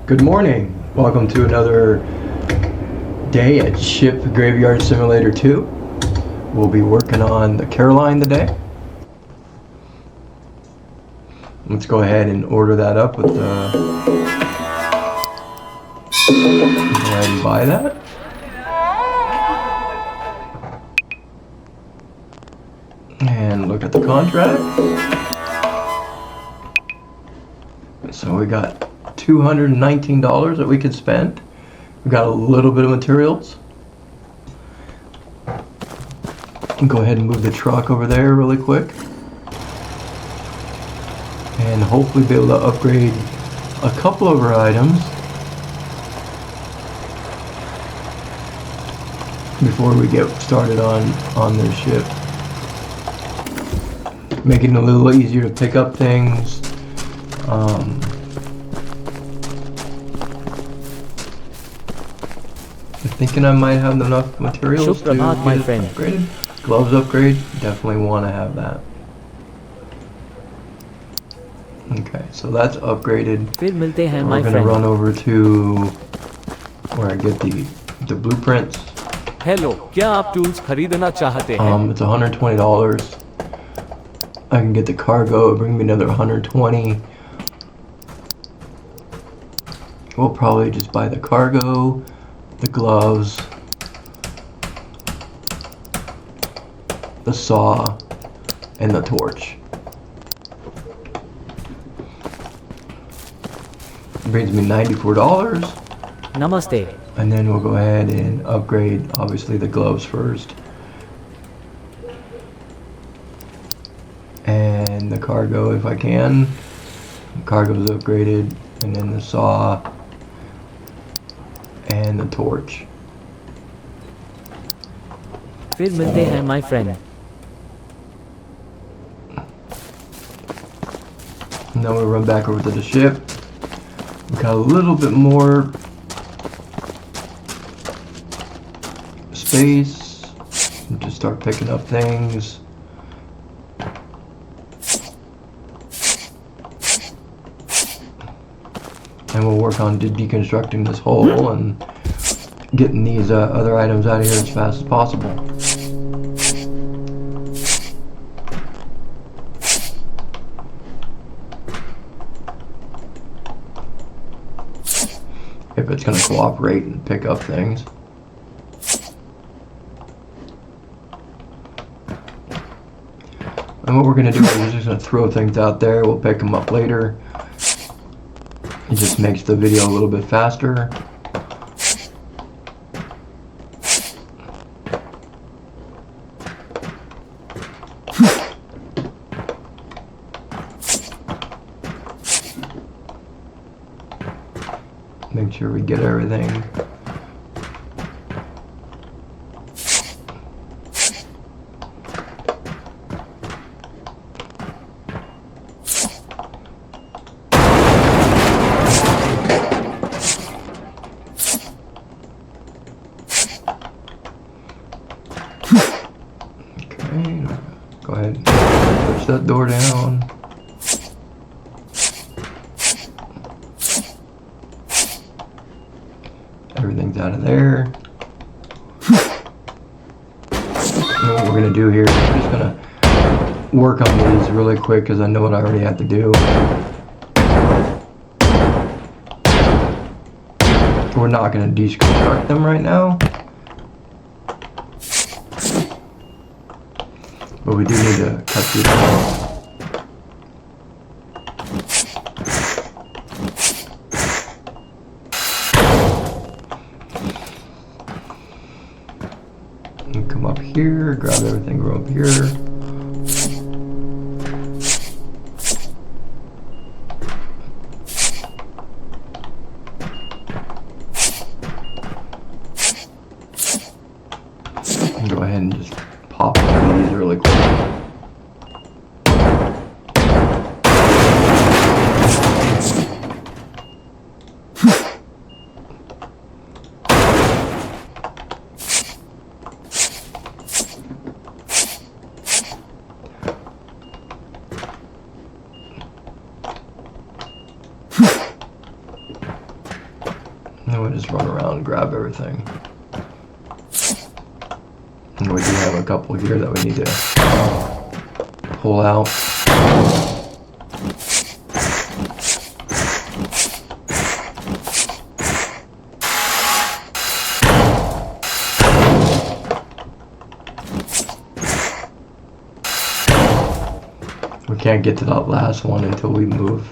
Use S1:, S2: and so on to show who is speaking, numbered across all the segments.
S1: Good morning. Welcome to another day at Ship Graveyard Simulator 2. We'll be working on the Caroline today. Let's go ahead and order that up with the... Go ahead and buy that. And look at the contract. So we got $219 that we could spend. We got a little bit of materials. Go ahead and move the truck over there really quick. And hopefully be able to upgrade a couple of our items before we get started on this ship. Making it a little easier to pick up things. I'm thinking I might have enough materials to get
S2: my friend.
S1: upgraded. Gloves upgrade, definitely want to have that. Okay, so that's upgraded.
S2: फिर मिलते हैं
S1: We're
S2: my
S1: gonna
S2: friend.
S1: run over to where I get the blueprints.
S3: Hello, क्या आप tools खरीदना चाहते हैं?
S1: It's $120. I can get the cargo, bring me another 120. We'll probably just buy the cargo, the gloves, the saw, and the torch. Brings me $94.
S2: Namaste.
S1: And then we'll go ahead and upgrade, obviously, the gloves first. And the cargo, if I can. The cargo's upgraded. And then the saw. And the torch.
S2: फिर मिलते हैं my friend.
S1: And then we'll run back over to the ship. We got a little bit more space. Just start picking up things. And we'll work on deconstructing this hole and getting these other items out of here as fast as possible. If it's going to cooperate and pick up things. And what we're going to do is we're just going to throw things out there. We'll pick them up later. It just makes the video a little bit faster. Make sure we get everything. Go ahead and push that door down. Everything's out of there. And what we're going to do here is we're just going to work on these really quick because I know what I already have to do. We're not going to deconstruct them right now. But we do need to cut through them. And come up here, grab everything from up here. And go ahead and just pop one of these really quick. And we'll just run around and grab everything. And we do have a couple here that we need to pull out. We can't get to that last one until we move.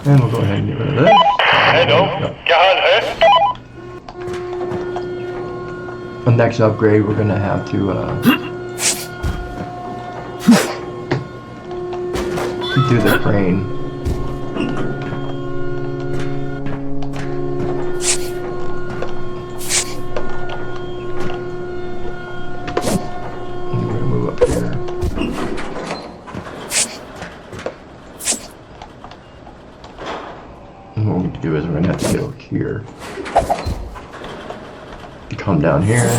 S1: And we'll go ahead and get rid of this. The next upgrade, we're gonna have to do the crane. And we're gonna move up here. And what we need to do is we're gonna have to get over here. Come down here.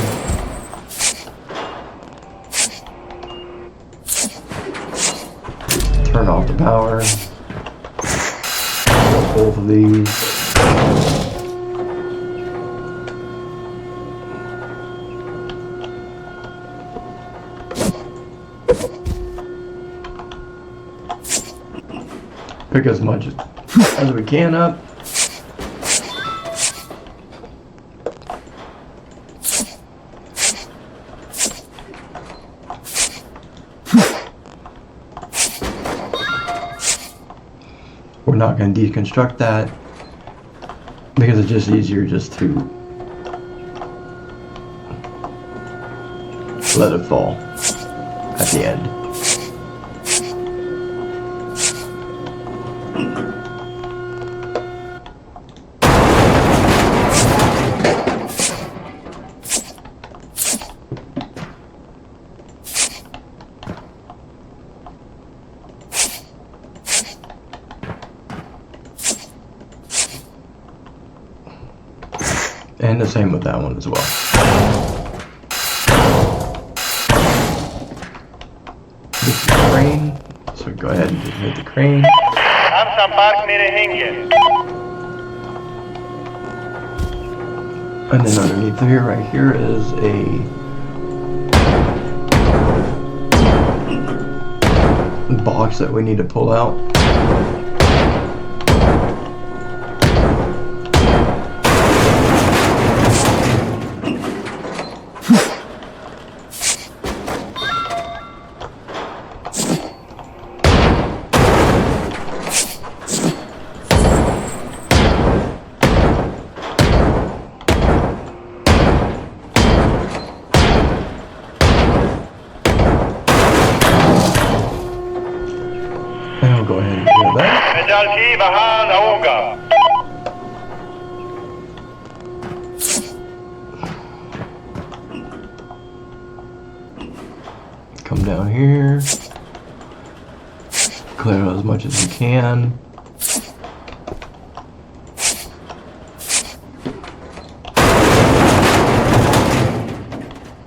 S1: Turn off the power. Both of these. Pick as much as we can up. We're not going to deconstruct that because it's just easier just to let it fall at the end. And the same with that one as well. This is the crane, so go ahead and just hit the crane. And then underneath here, right here, is a box that we need to pull out. And I'll go ahead and do that. Come down here. Clear out as much as we can.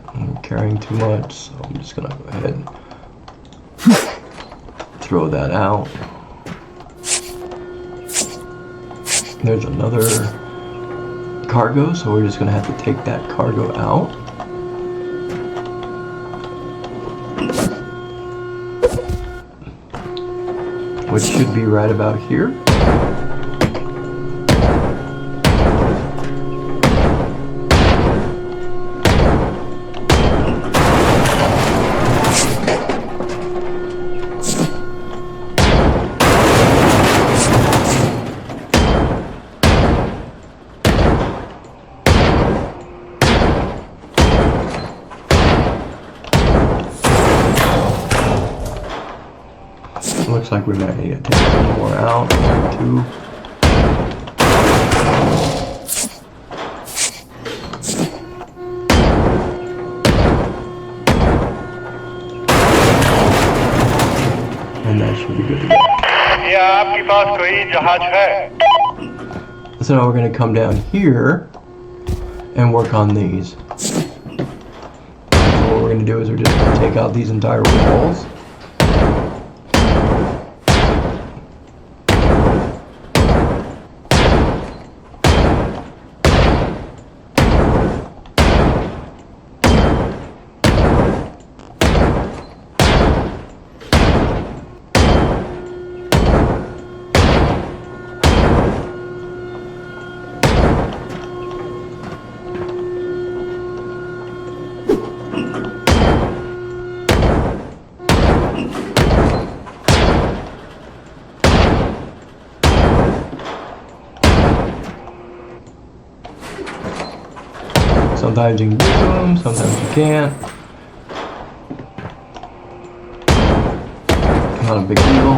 S1: I'm carrying too much, so I'm just gonna go ahead and throw that out. There's another cargo, so we're just gonna have to take that cargo out. Which should be right about here. Looks like we might need to take one more out. Two. And that should be good to go.
S4: क्या आपके पास कोई जहाज है?
S1: So now we're going to come down here and work on these. So what we're going to do is we're just going to take out these entire walls. Sometimes you can do them, sometimes you can't. Not a big deal.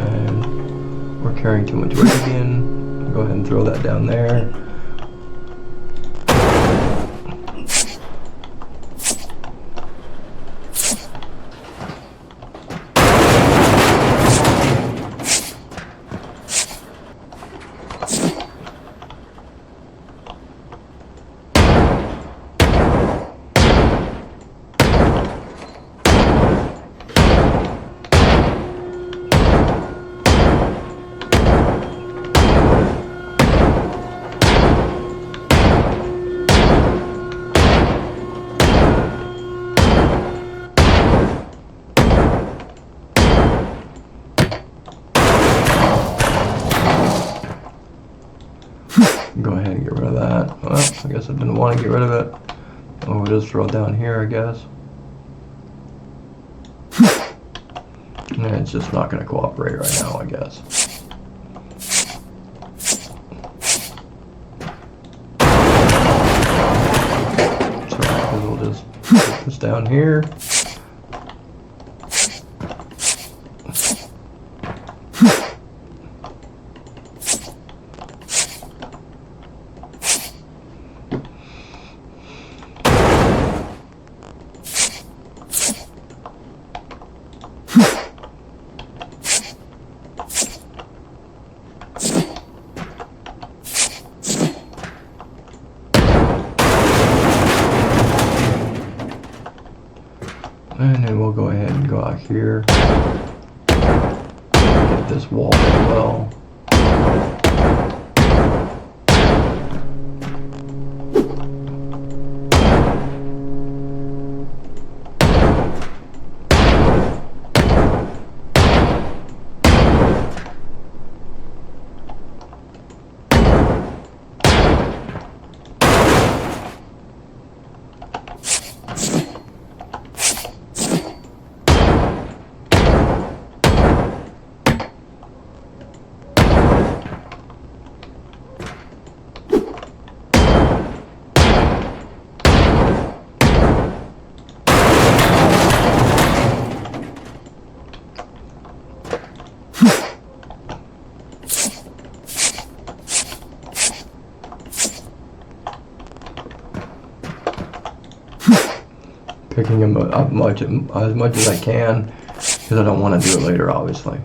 S1: And we're carrying too much weight again. Go ahead and throw that down there. Go ahead and get rid of that. Well, I guess I didn't want to get rid of it. Oh, we'll just throw it down here, I guess. And it's just not going to cooperate right now, I guess. So we'll just put this down here. And then we'll go ahead and go out here. Get this wall as well. Picking them up as much as I can, because I don't want to do it later, obviously.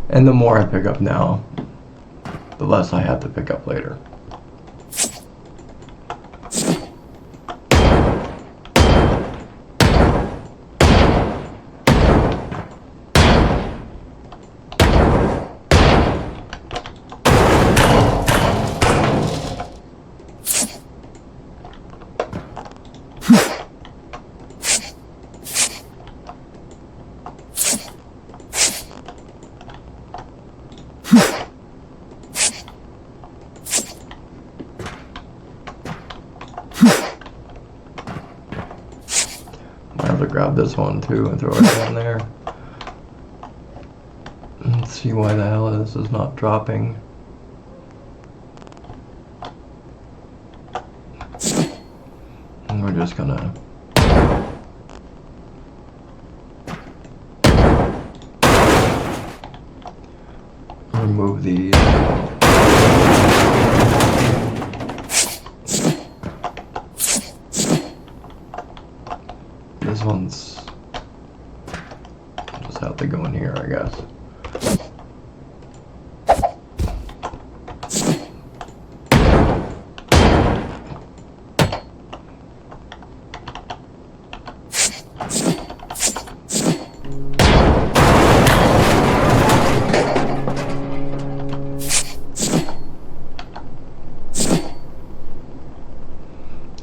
S1: And the more I pick up now, the less I have to pick up later. grab this one too and throw it down there. Let's see why the hell this is not dropping. And we're just gonna remove these. This one's just have to go in here, I guess.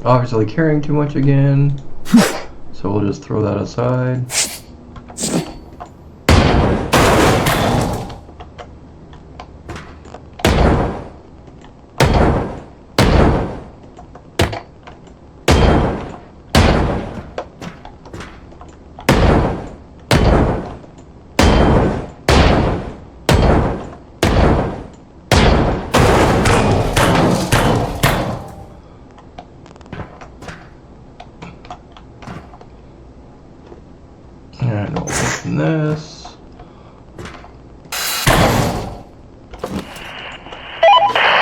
S1: Obviously carrying too much again, so we'll just throw that aside. And we'll open this.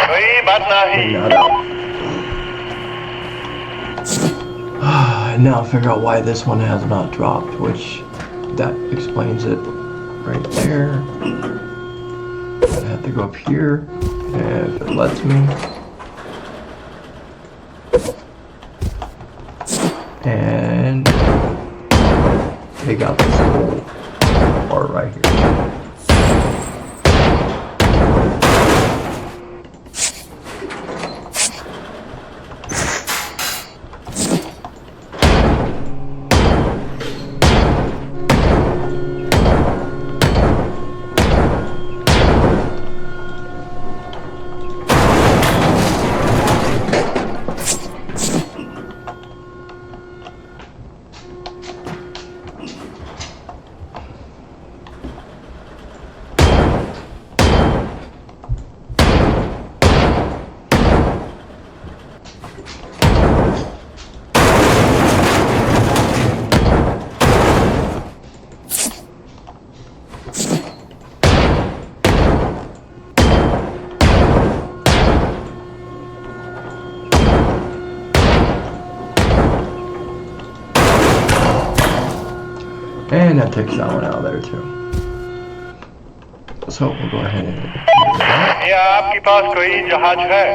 S4: कोई बात
S1: Bring
S4: नहीं.
S1: that out. And now figure out why this one has not dropped, which that explains it right there. I have to go up here, if it lets me. And take out this whole part right here. And that takes that one out of there too. So we'll go ahead and do that.
S4: क्या आपके पास कोई जहाज है?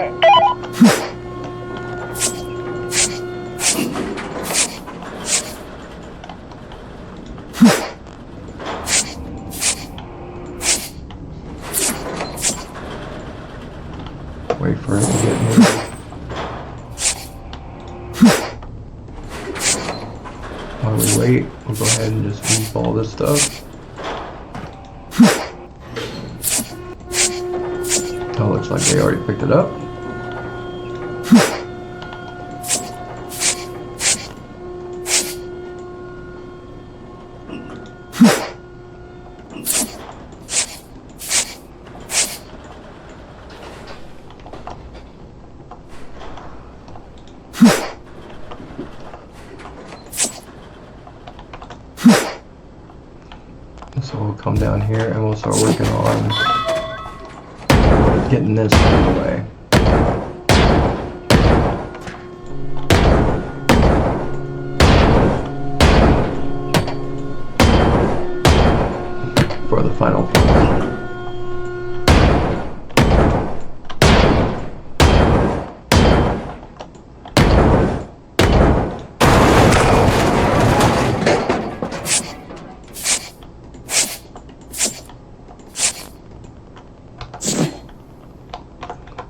S1: Wait for it to get moved. While we wait, we'll go ahead and just move all this stuff. Oh, looks like they already picked it up. So we'll come down here and we'll start working on getting this out of the way. For the final piece.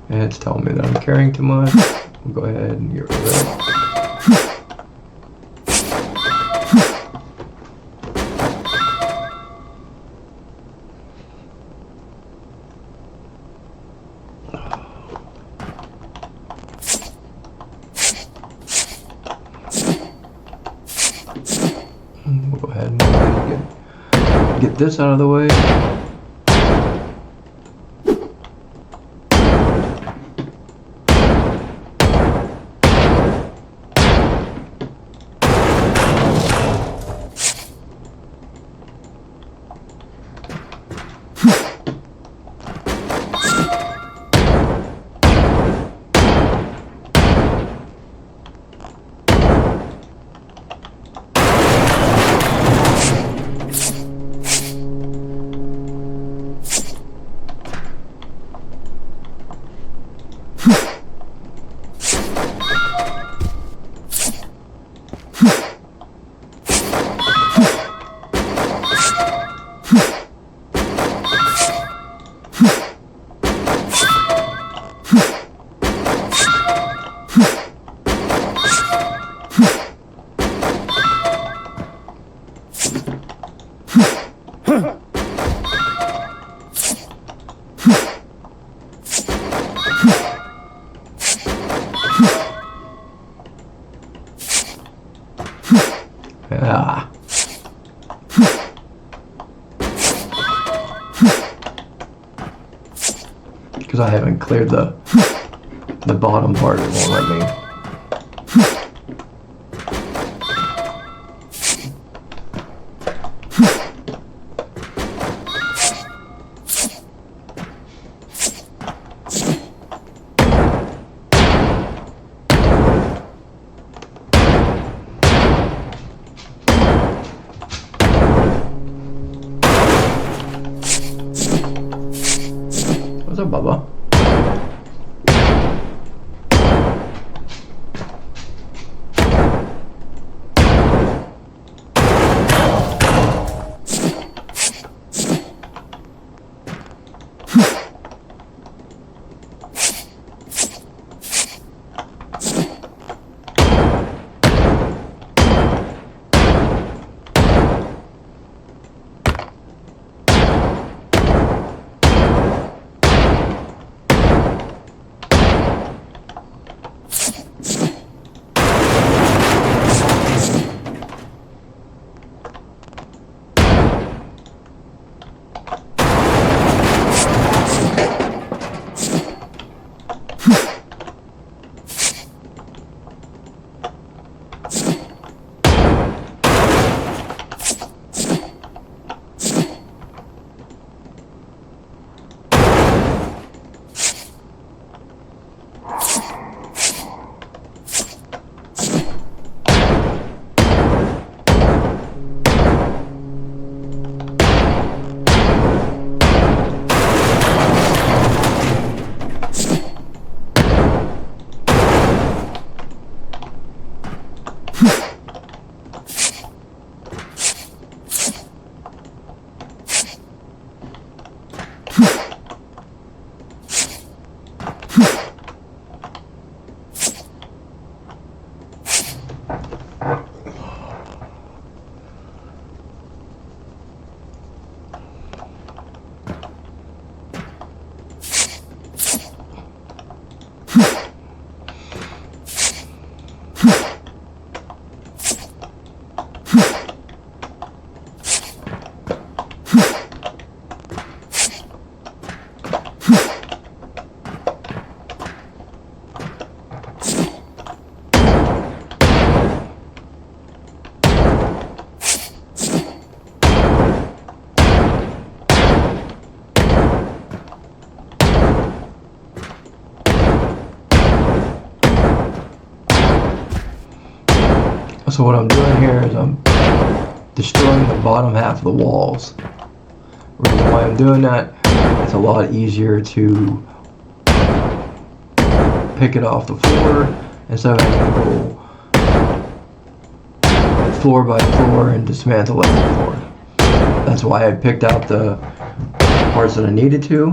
S1: And it's telling me that I'm carrying too much. We'll go ahead and get rid of it. get this out of the way. Ah. Because I haven't cleared the bottom part, it won't let me. What's up, Bubba? So what I'm doing here is I'm destroying the bottom half of the walls. The reason why I'm doing that, it's a lot easier to pick it off the floor instead of having to go floor by floor and dismantle every floor. That's why I picked out the parts that I needed to.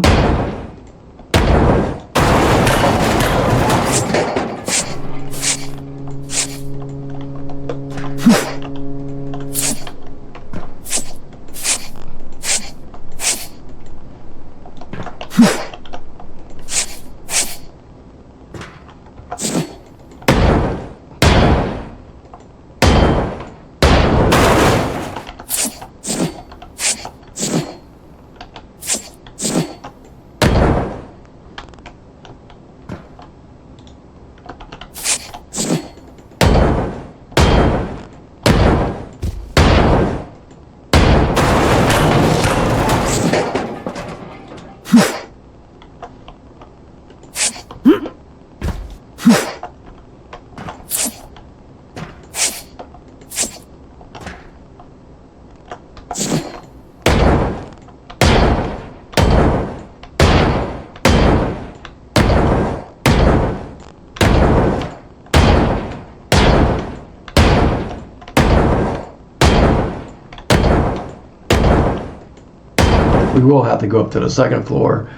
S1: We will have to go up to the second floor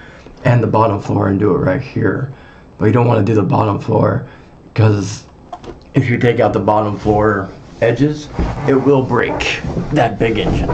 S1: and the bottom floor and do it right here. But you don't want to do the bottom floor because if you take out the bottom floor edges, it will break that big engine.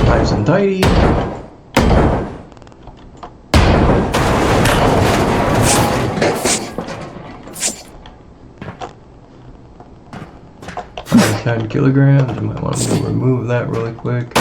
S1: Nice and tidy. Only 10 kilograms. You might want to remove that really quick.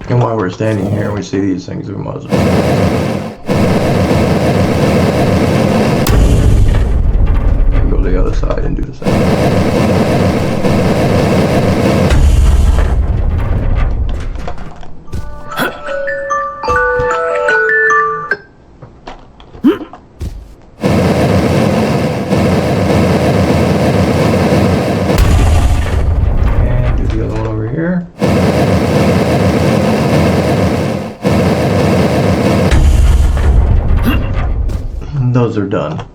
S1: And while we're standing here, we see these things, we might as well. And go to the other side and do the same. And do the other one over here. Those are done.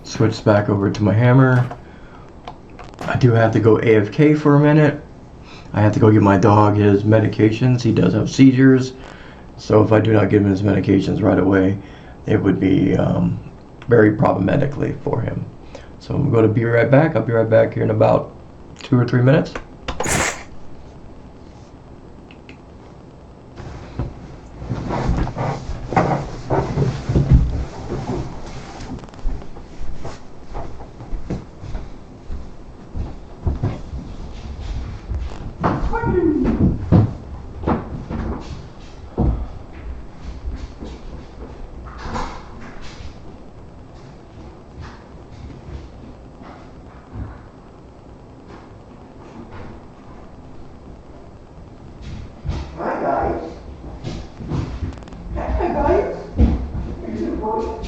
S1: Switch back over to my hammer. I do have to go AFK for a minute. I have to go give my dog his medications. He does have seizures. So if I do not give him his medications right away, it would be very problematically for him. So I'm going to be right back. I'll be right back here in about 2 or 3 minutes. Hi guys. Hi guys. Here's your boy.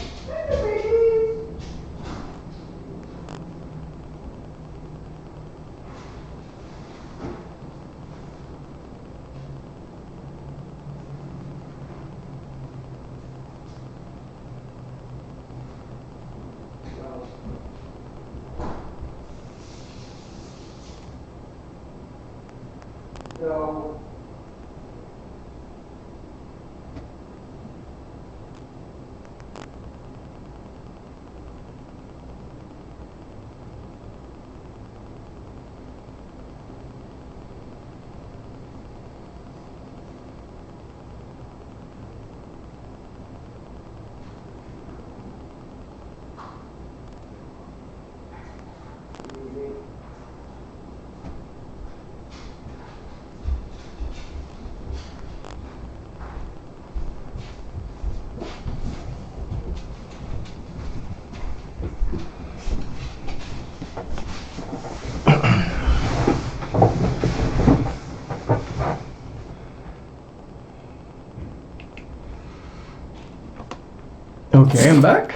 S1: Okay, I'm back.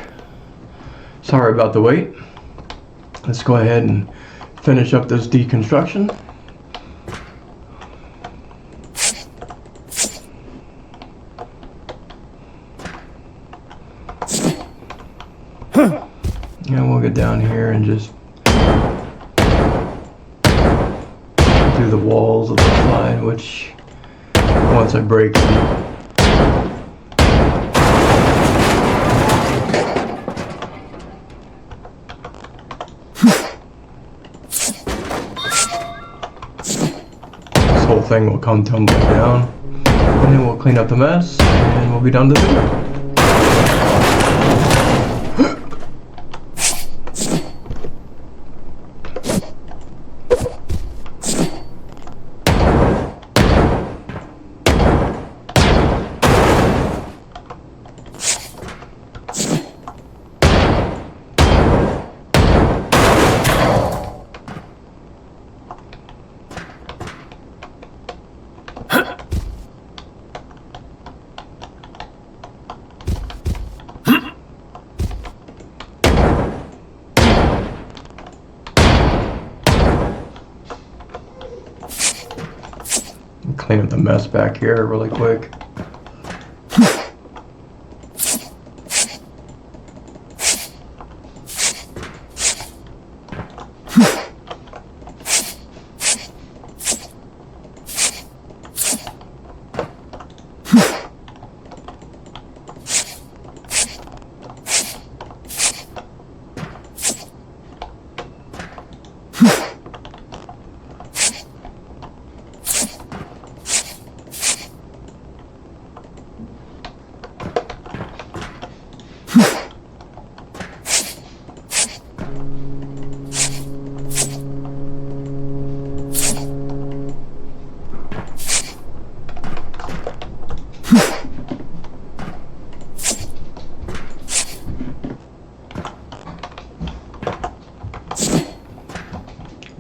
S1: Sorry about the wait. Let's go ahead and finish up this deconstruction. And we'll get down here and just do the walls of the side, which once I break them, this whole thing will come tumbling down, and then we'll clean up the mess and we'll be done to the video. Clean up the mess back here really quick.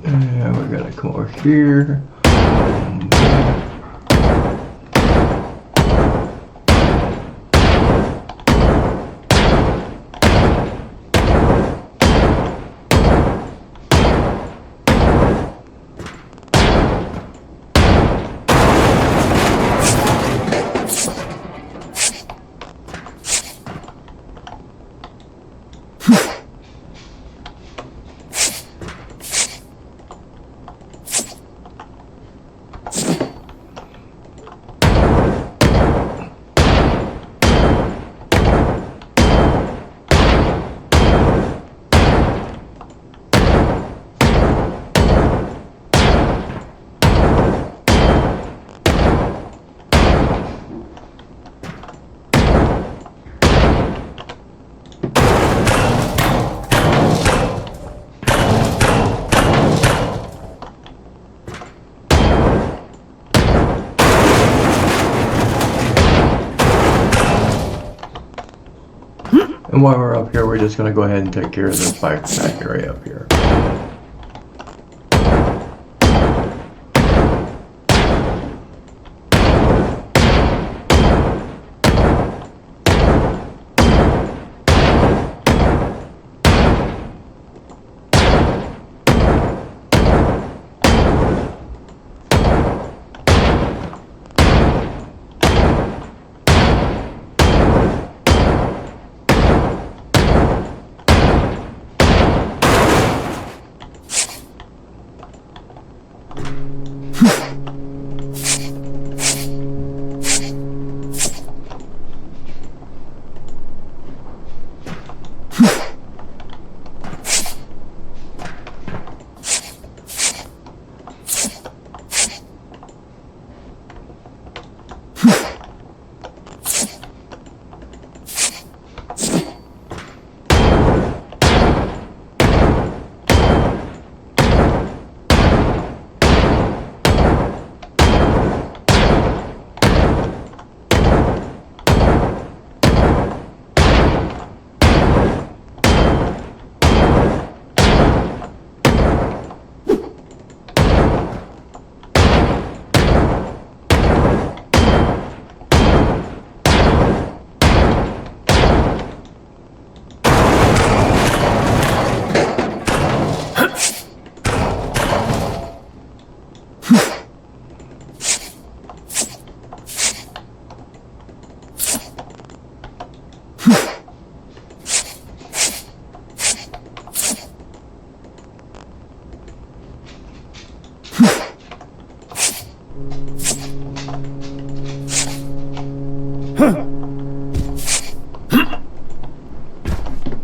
S1: And we're gonna come over here. And while we're up here, we're just gonna go ahead and take care of this back area up here.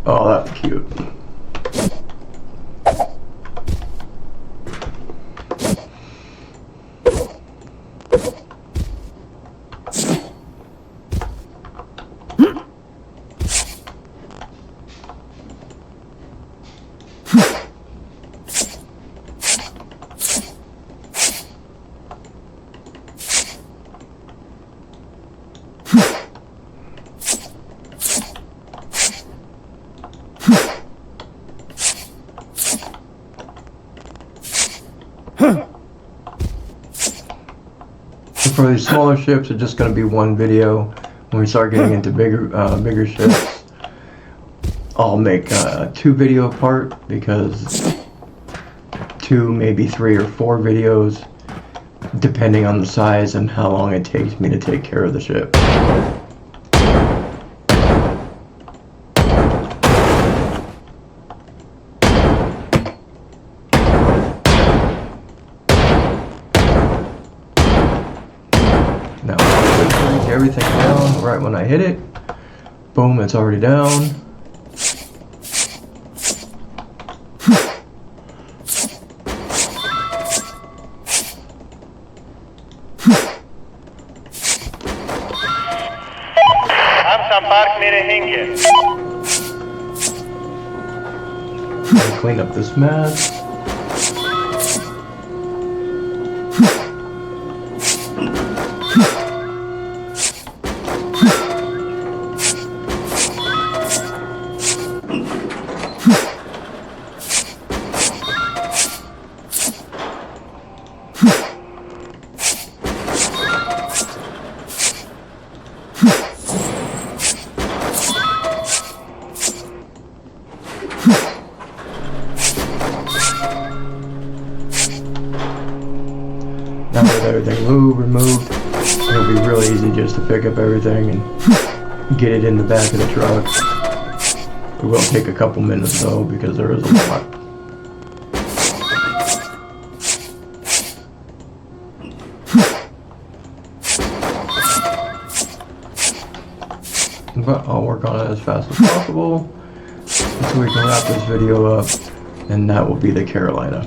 S1: Oh, that's cute. For these smaller ships, it's just going to be one video. When we start getting into bigger ships, I'll make a 2-video part, because 2, maybe 3 or 4 videos, depending on the size and how long it takes me to take care of the ship. Now, I reach everything down right when I hit it. Boom, it's already down.
S4: हम संपर्क में रहेंगे।
S1: Clean up this mess. Now with everything removed, it'll be really easy just to pick up everything and get it in the back of the truck. It will take a couple minutes though, because there is a lot. But I'll work on it as fast as possible so we can wrap this video up, and that will be the Carolina.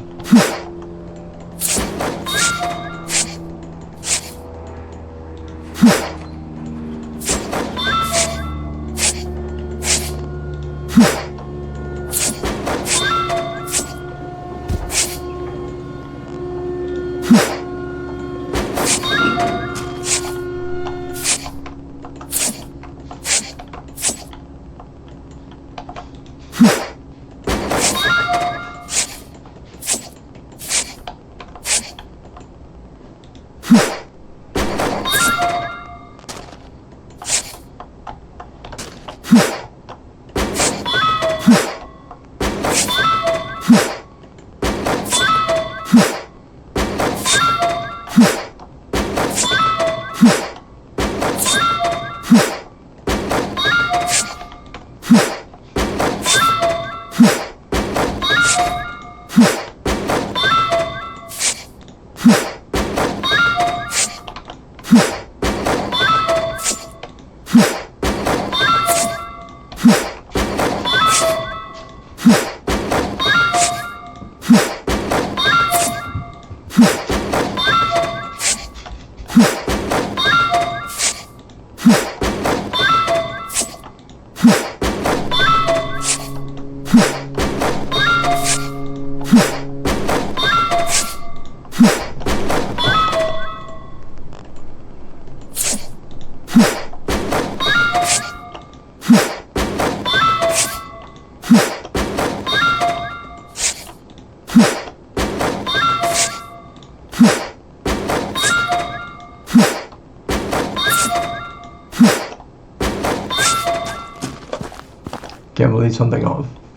S1: Can't believe something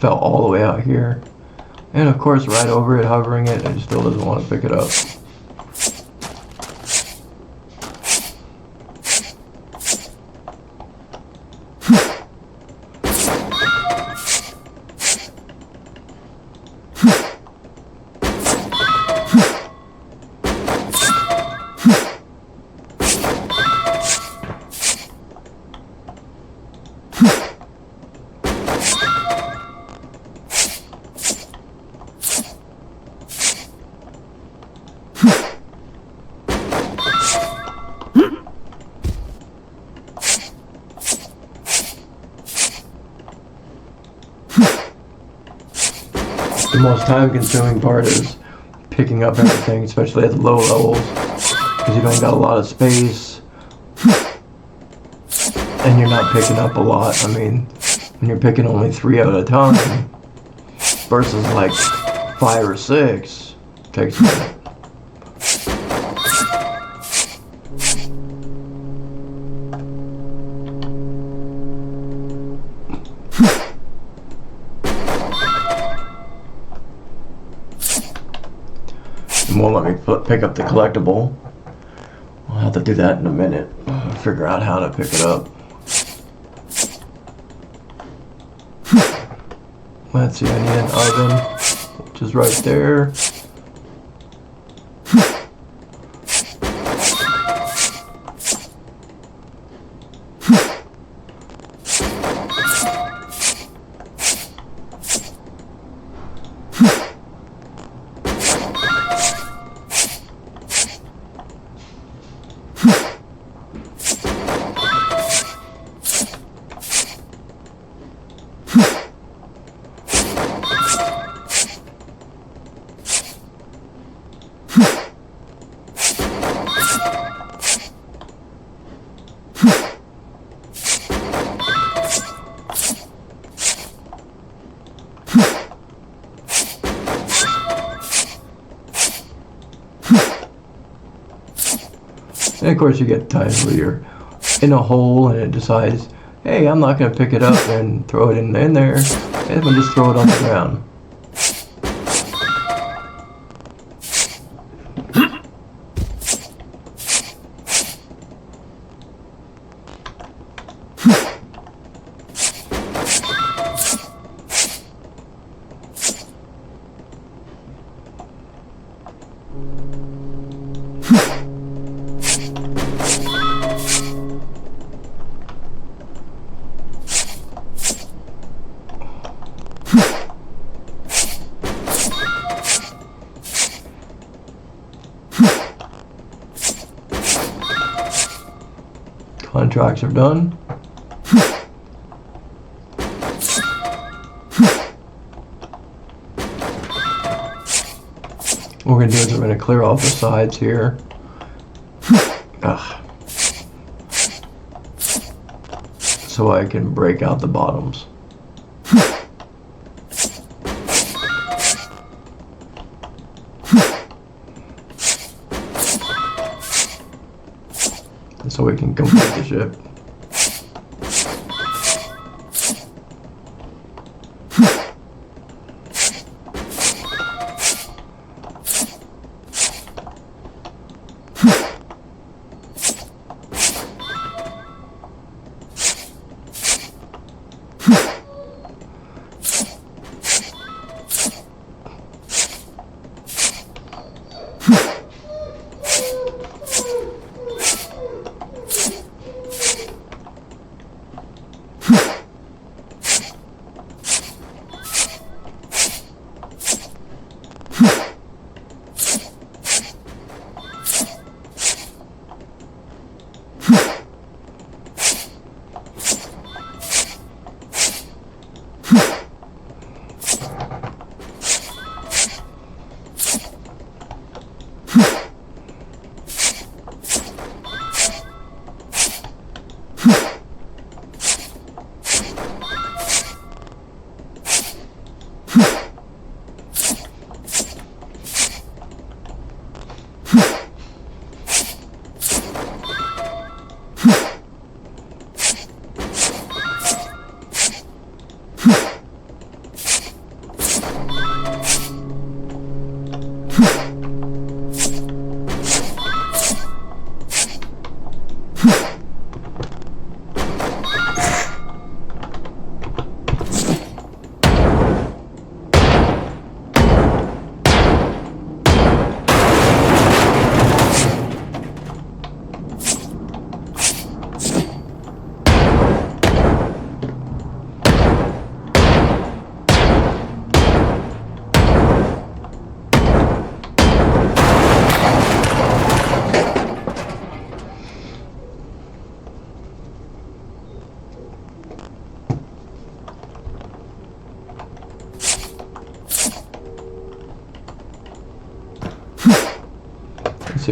S1: fell all the way out here. And of course, right over it, hovering it, it still doesn't want to pick it up. The most time-consuming part is picking up everything, especially at the low levels, because you don't got a lot of space, and you're not picking up a lot. I mean, when you're picking only 3 at a time, versus like 5 or 6, takes a minute. It won't let me pick up the collectible. I'll have to do that in a minute. Figure out how to pick it up. Let's see, I need an oven, which is right there. And of course you get times where you're in a hole and it decides, hey, I'm not going to pick it up and throw it in there. I'm going to just throw it on the ground. Contracts are done. What we're going to do is we're going to clear off the sides here. So I can break out the bottoms. So we can complete the ship.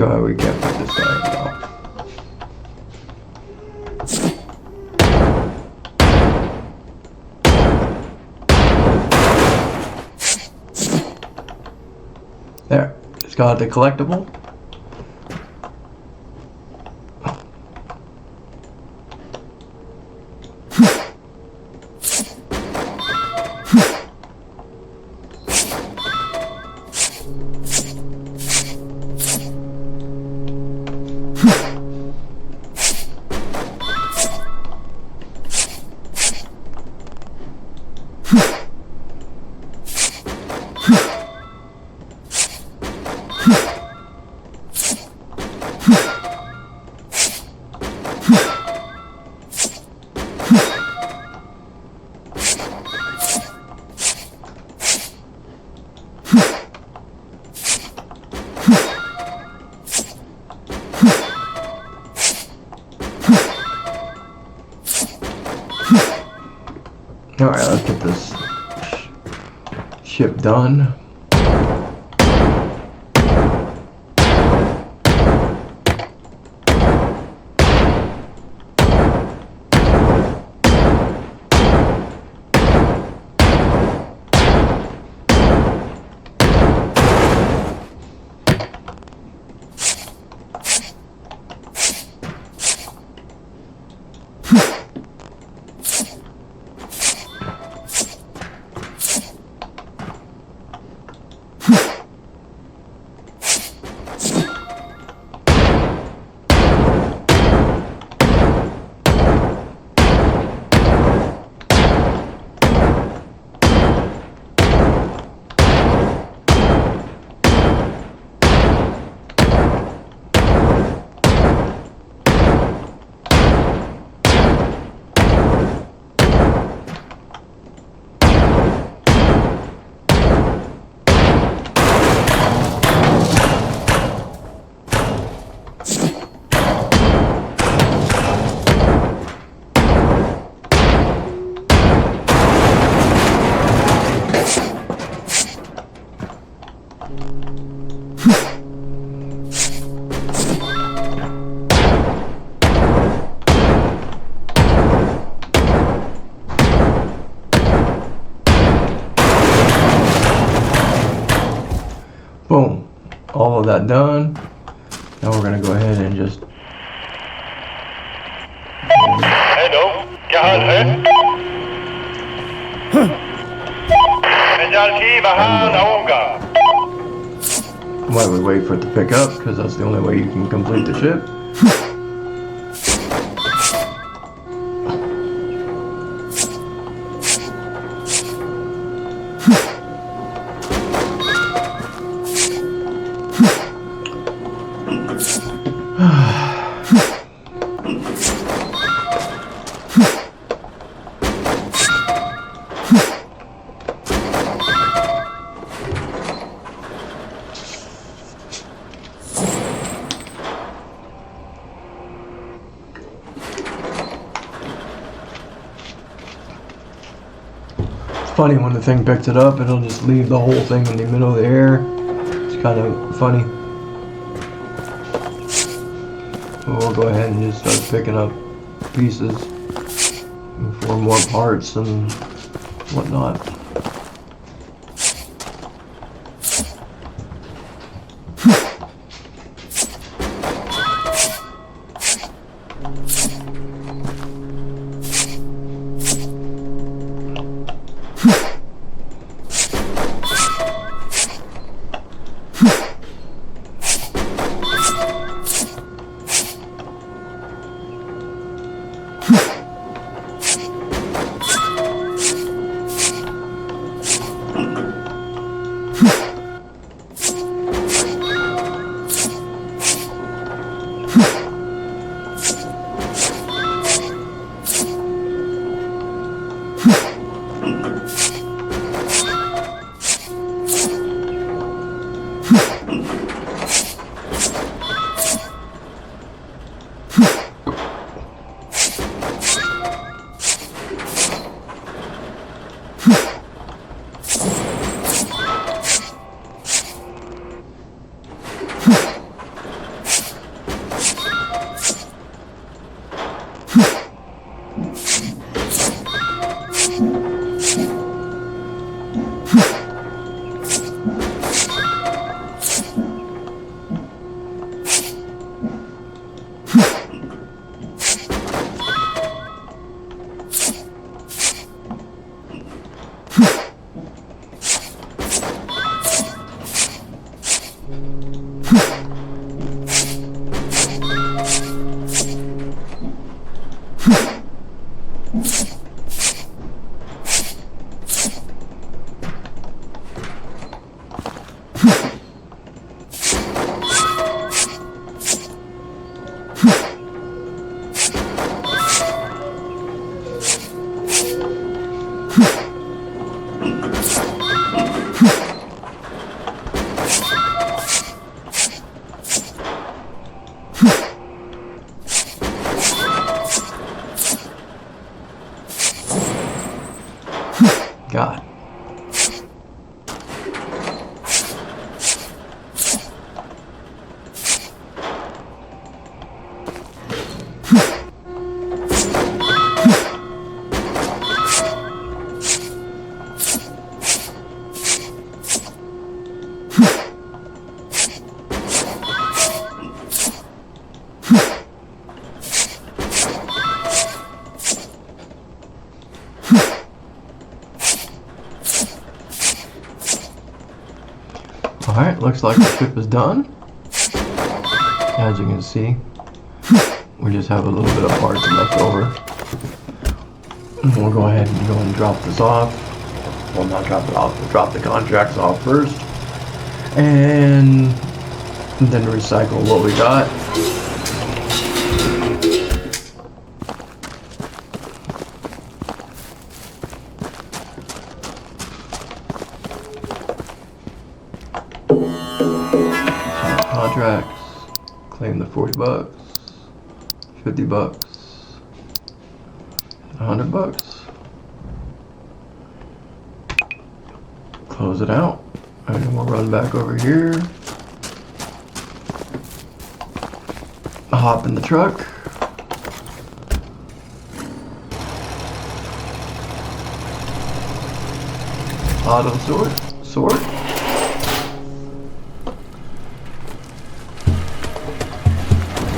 S1: see why we can't put this guy in now. There, it's got the collectible. Alright, let's get this ship done. Boom, all of that done. Now we're gonna go ahead and just
S4: hello, क्या हाल है? मैं जल्दी बाहर आऊंगा.
S1: while we wait for it to pick up, because that's the only way you can complete the ship. Funny when the thing picks it up, it'll just leave the whole thing in the middle of the air. It's kind of funny. We'll go ahead and just start picking up pieces for more parts and whatnot. God. Alright, looks like the ship is done. As you can see, we just have a little bit of parts left over. And we'll go ahead and drop this off. Well, not drop it off, we'll drop the contracts off first. And then recycle what we got. Contracts, claim the 40 bucks, 50 bucks, 100 bucks, close it out, and then we'll run back over here, hop in the truck, auto sort,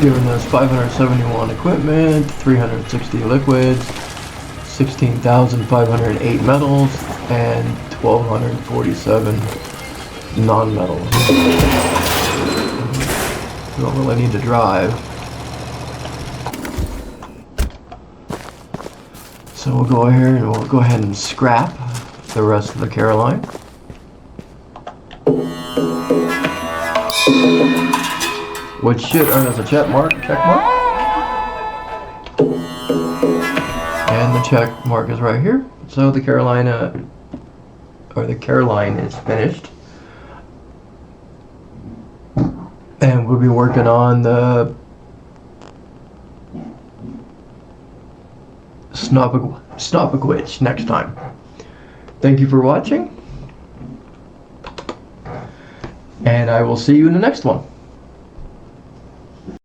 S1: giving us 571 equipment, 360 liquids, 16,508 metals, and 1,247 non-metals. We don't really need to drive. So we'll go here and we'll go ahead and scrap the rest of the Caroline. Which should earn us a check mark. And the check mark is right here. So the Caroline is finished. And we'll be working on the Snoppaquitch next time. Thank you for watching. And I will see you in the next one.